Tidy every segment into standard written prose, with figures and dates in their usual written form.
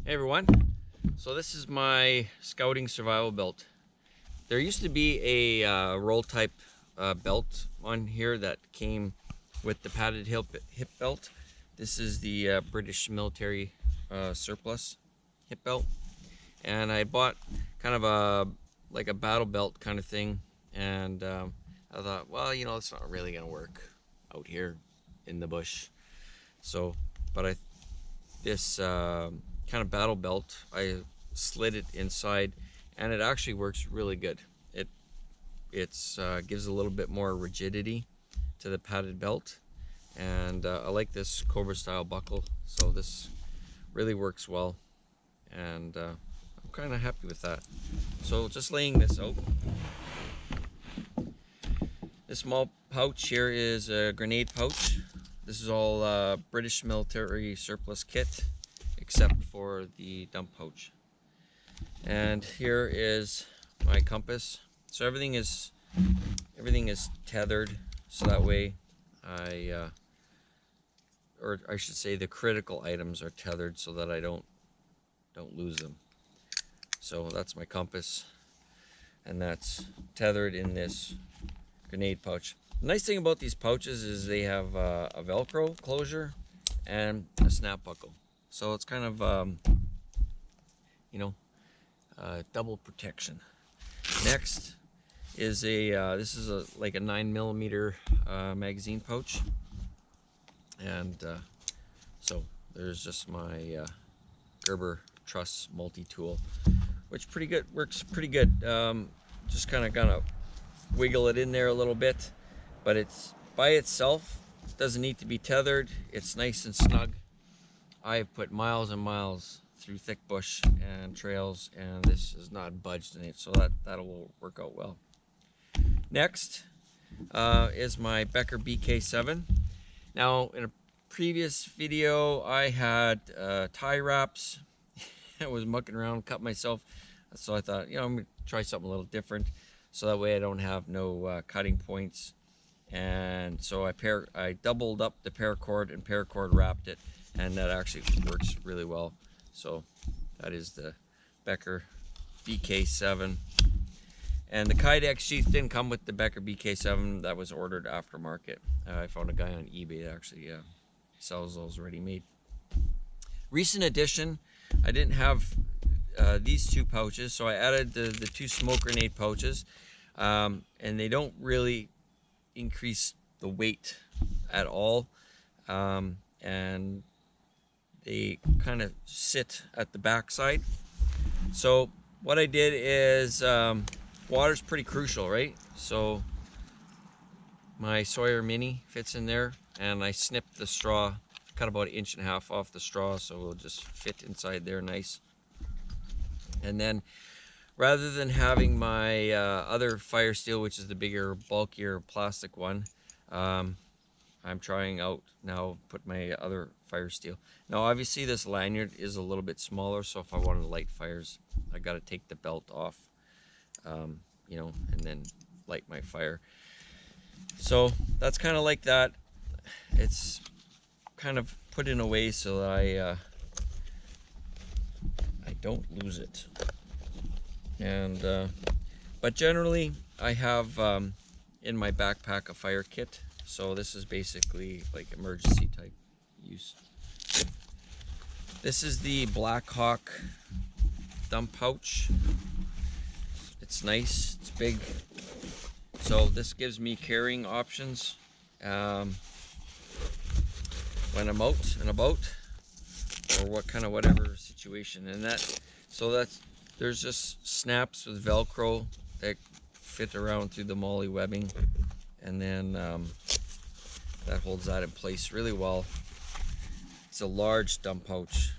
Hey everyone, so this is my scouting survival belt. There used to be a roll type belt on here that came with the padded hip belt. This is the British military surplus hip belt, and I bought kind of like a battle belt kind of thing, and I thought, well, you know, it's not really gonna work out here in the bush. So, but this kind of battle belt, I slid it inside, and it actually works really good. It's gives a little bit more rigidity to the padded belt, and I like this Cobra style buckle, so this really works well, and I'm kind of happy with that. So just laying this out. This small pouch here is a grenade pouch. This is all British military surplus kit, except for the dump pouch. And here is my compass. So everything is tethered, so that way or I should say the critical items are tethered so that I don't lose them. So that's my compass, and that's tethered in this grenade pouch. The nice thing about these pouches is they have a Velcro closure and a snap buckle, so it's kind of you know, double protection. Next is this is like a 9mm magazine pouch, and so there's just my Gerber truss multi-tool, which works pretty good. Just kind of gonna wiggle it in there a little bit, but it's by itself, doesn't need to be tethered. It's nice and snug. I've put miles and miles through thick bush and trails, and this is not budged in it, so that'll work out well. Next is my Becker BK7. Now, in a previous video, I had tie wraps. I was mucking around, cut myself, so I thought, you know, I'm gonna try something a little different, so that way I don't have no cutting points. And so I doubled up the paracord and paracord wrapped it, and that actually works really well. So that is the Becker BK7. And the Kydex sheath didn't come with the Becker BK7. That was ordered aftermarket. I found a guy on eBay that actually sells those ready made. Recent addition, I didn't have these two pouches, so I added the two smoke grenade pouches, and they don't really increase the weight at all, and they kind of sit at the back side. So what I did is, water's pretty crucial, right? So my Sawyer Mini fits in there, and I snipped the straw, cut about 1.5 inches off the straw, so it'll just fit inside there nice. And then, rather than having my other fire steel, which is the bigger, bulkier plastic one, I'm trying out now, put my other fire steel. Now obviously this lanyard is a little bit smaller, so if I wanted to light fires, I got to take the belt off, you know, and then light my fire. So that's kind of like that. It's kind of put in a way so that I don't lose it. And but generally I have in my backpack a fire kit, so this is basically like emergency type use. This is the Black Hawk dump pouch. It's nice, it's big, so this gives me carrying options when I'm out and about, or whatever situation. And there's just snaps with Velcro that fit around through the MOLLE webbing, and then that holds that in place really well. It's a large dump pouch,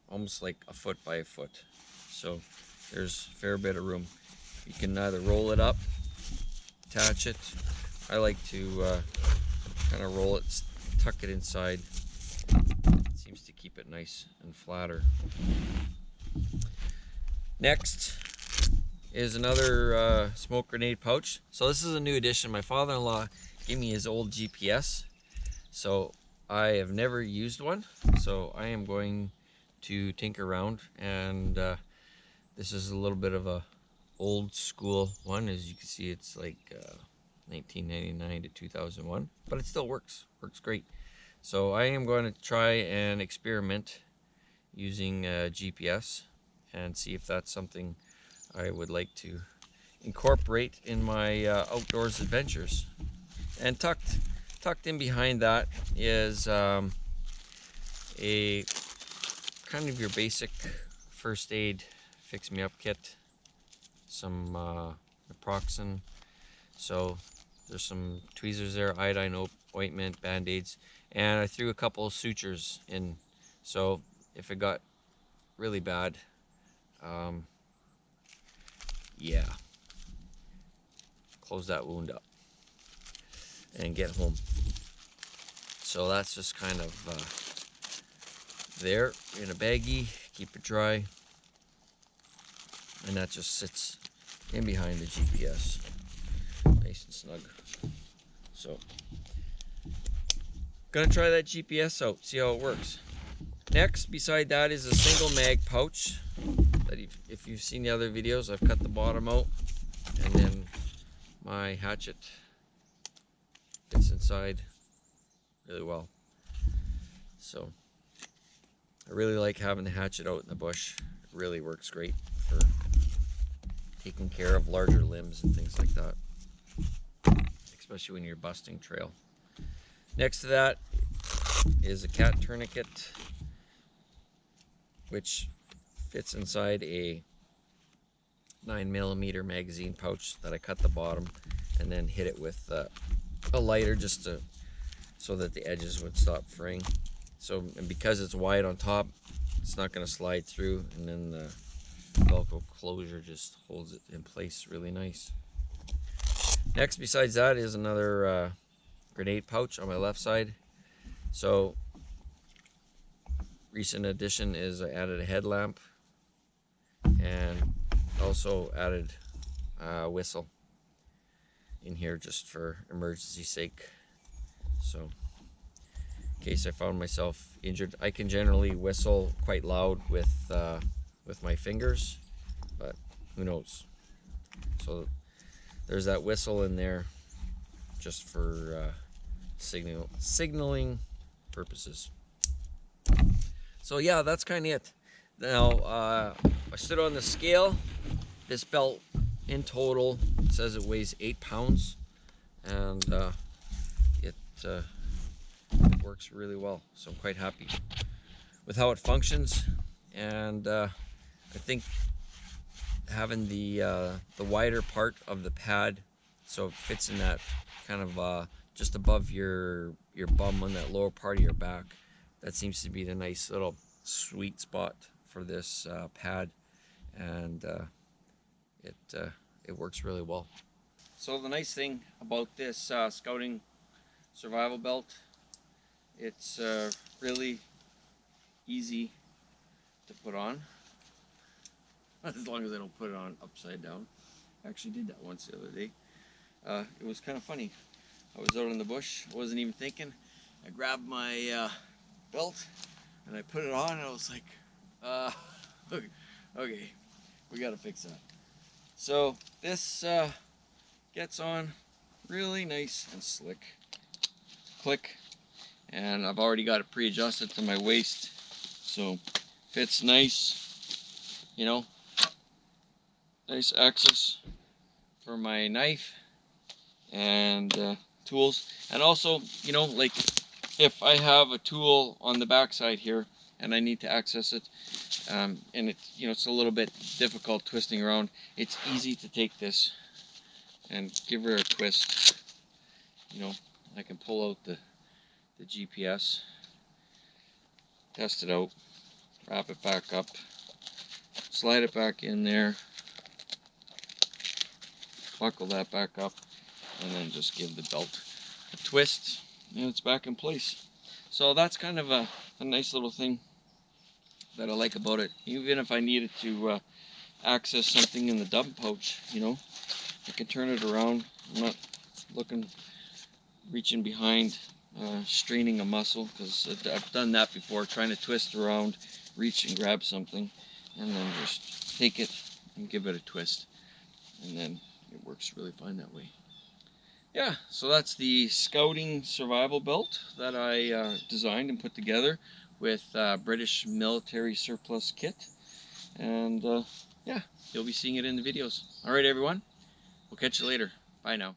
almost like 1 foot by 1 foot, so there's a fair bit of room. You can either roll it up, attach it. I like to kind of roll it, tuck it inside. It seems to keep it nice and flatter. Next is another smoke grenade pouch. So this is a new addition. My father-in-law gave me his old GPS, so I have never used one. So I am going to tinker around, and this is a little bit of a old school one. As you can see, it's like 1999 to 2001, but it still works great. So I am going to try and experiment using GPS and see if that's something I would like to incorporate in my outdoors adventures. And tucked in behind that is a kind of your basic first aid fix-me-up kit, some naproxen. So there's some tweezers there, iodine ointment, band-aids, and I threw a couple of sutures in. So if it got really bad, yeah, close that wound up and get home. So that's just kind of there in a baggie, keep it dry, and that just sits in behind the GPS, nice and snug. So gonna try that GPS out, see how it works. Next, beside that, is a single mag pouch that if you've seen the other videos, I've cut the bottom out, and then my hatchet fits inside really well. So I really like having the hatchet out in the bush. It really works great for taking care of larger limbs and things like that, especially when you're busting trail. Next to that is a cat tourniquet, which fits inside a 9mm magazine pouch that I cut the bottom and then hit it with a lighter just so that the edges would stop fraying. So, and because it's wide on top, it's not going to slide through, and then the Velcro closure just holds it in place really nice. Next, besides that, is another grenade pouch on my left side. So recent addition is I added a headlamp and also added a whistle in here just for emergency sake. So in case I found myself injured, I can generally whistle quite loud with my fingers, but who knows. So there's that whistle in there just for signaling purposes. So yeah, that's kind of it. Now I stood on the scale. This belt in total says it weighs 8 pounds, and it works really well. So I'm quite happy with how it functions, and I think having the wider part of the pad, so it fits in that kind of just above your bum on that lower part of your back. That seems to be the nice little sweet spot for this pad, and it works really well. So the nice thing about this scouting survival belt, it's really easy to put on, as long as I don't put it on upside down. I actually did that once the other day. It was kind of funny. I was out in the bush, I wasn't even thinking. I grabbed my belt and I put it on, and I was like, okay, we gotta fix that. So this gets on really nice and slick. Click, and I've already got it pre-adjusted to my waist, so fits nice, you know, nice access for my knife and tools. And also, you know, like if I have a tool on the back side here and I need to access it, and it's, you know, it's a little bit difficult twisting around, it's easy to take this and give her a twist. You know, I can pull out the GPS, test it out, wrap it back up, slide it back in there, buckle that back up, and then just give the belt a twist, and it's back in place. So that's kind of a nice little thing that I like about it. Even if I needed to access something in the dump pouch, you know, I can turn it around. I'm not reaching behind, straining a muscle, because I've done that before, trying to twist around, reach and grab something, and then just take it and give it a twist, and then it works really fine that way. Yeah, so that's the scouting survival belt that I designed and put together with British military surplus kit. And yeah, you'll be seeing it in the videos. All right, everyone. We'll catch you later. Bye now.